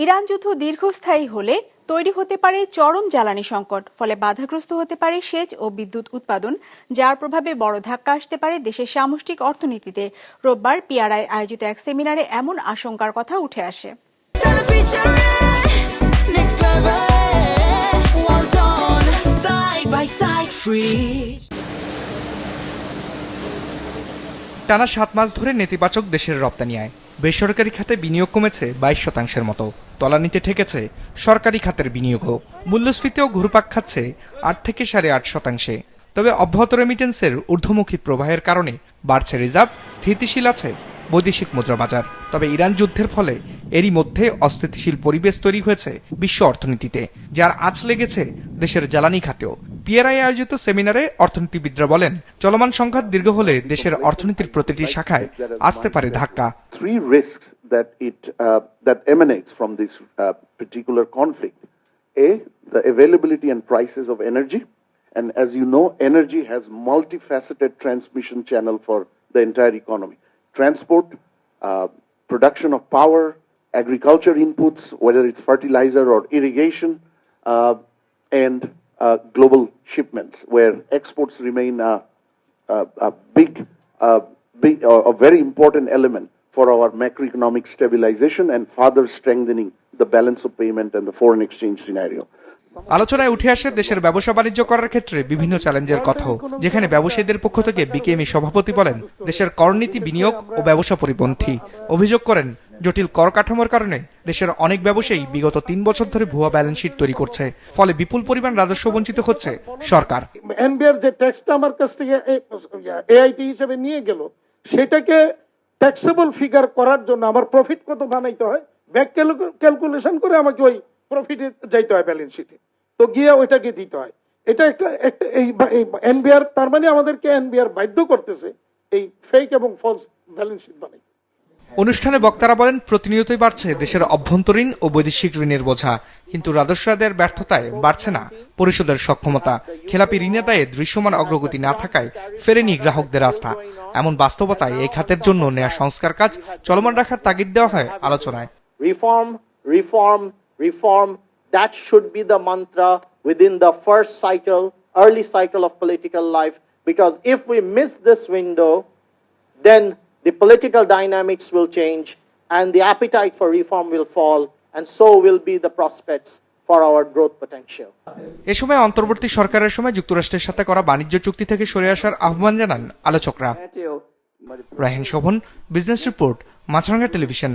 Iran যুদ্ধ দীর্ঘস্থায়ী হলে তৈরি হতে পারে চরম জ্বালানি সংকট, ফলে বাধাগ্রস্ত হতে পারে সেচ ও বিদ্যুৎ উৎপাদন, যার প্রভাবে বড় ধাক্কা আসতে পারে দেশের সামষ্টিক অর্থনীতিতে। রোববার পিআরআই আয়োজিত এক সেমিনারে এমন আশঙ্কার কথা উঠে আসে। টানা 7 মাস ধরে নেতিবাচক দেশের রপ্তানি আয়। বেসরকারি খাতে বিনিয়োগ কমেছে 22% মতো, তলানিতে ঠেকেছে সরকারি খাতের বিনিয়োগও। মূল্যস্ফীতিও ঘুরপাক খাচ্ছে 8 থেকে 8.5%। তবে অব্যাহত রেমিটেন্সের ঊর্ধ্বমুখী প্রবাহের কারণে বাড়ছে রিজার্ভ, স্থিতিশীল আছে বৈদেশিক মুদ্রা বাজার। তবে ইরান যুদ্ধের ফলে এরই মধ্যে অস্থিতিশীল পরিবেশ তৈরি হয়েছে বিশ্ব অর্থনীতিতে, যার আঁচ লেগেছে দেশের জ্বালানি খাতেও। পিআরআই আয়োজিত সেমিনারে অর্থনীতিবিদরা বলেন, চলমান সংঘাত দীর্ঘ হলে দেশের অর্থনীতির প্রতিটি শাখায় আসতে পারে ধাক্কা। Three risks that emanates from this particular conflict: A, the availability and prices of energy, and as you know, energy has multifaceted transmission channel for the entire economy: transport, production of power, agriculture inputs, whether it's fertilizer or irrigation, and global shipments, where exports remain a very important element for our macroeconomic stabilization and further strengthening the balance of payment and the foreign exchange scenario. আলোচনায় উঠে আসে দেশের ব্যবসা বাণিজ্য করার ক্ষেত্রে বিভিন্ন চ্যালেঞ্জের কথাও, যেখানে ব্যবসায়ীদের পক্ষ থেকে বিকেএমই সভাপতি বলেন, দেশের করনীতি বিনিয়োগ ও ব্যবসা পরিপন্থী। অভিযোগ করেন, জটিল কর কাঠামোর কারণে দেশের অনেক ব্যবসায়ী বিগত 3 বছর ধরে ভুয়া ব্যালেন্স শিট তৈরি করছে, ফলে বিপুল পরিমাণ রাজস্ব বঞ্চিত হচ্ছে সরকার। এনবিআর যে ট্যাক্সটা আমার কাছ থেকে এআইটি হিসেবে নিয়ে গেল, সেটাকে ট্যাক্সেবল ফিগার করার জন্য আমার প্রফিট কত বানাইতে হয়, ব্যাক ক্যালকুলেশন করে আমাকে ওই প্রফিটে যাইতে হয় ব্যালেন্স শিটে, তো গিয়ে ওইটাকে দিতে হয়। এটা একটা এই এনবিআর, তার মানে আমাদেরকে এনবিআর বাধ্য করতেছে এই ফেক এবং ফলস ব্যালেন্স শিট বানাই। অনুষ্ঠানে বক্তারা বলেন, প্রতিনিয়তই বাড়ছে দেশের অভ্যন্তরীণ ও বৈদেশিক ঋণের বোঝা, কিন্তু রাজস্ব আদায়ের ব্যর্থতায় বাড়ছে না পরিশোধের সক্ষমতা। খেলাপি ঋণ আদায়ে দৃশ্যমান অগ্রগতি না থাকায় ফেরেনি গ্রাহকদের আস্থা। এমন বাস্তবতায় এই খাতের জন্য নেয়া সংস্কার কাজ চলমান রাখার তাগিদ দেওয়া হয় আলোচনায়। Reform, that should be the mantra within the first cycle, early cycle of political life, because if we miss this window, then the political dynamics will change and the appetite for reform will fall, and so will be the prospects for our growth potential. এ সময় অন্তর্বর্তী সরকারের সময় যুক্তরাষ্ট্রের সাথে করা বাণিজ্য চুক্তি থেকে সরে আসার আহ্বান জানান আলোচকরা। রায়হান শোভন, বিজনেস রিপোর্ট, মাছরাঙ্গা টেলিভিশন।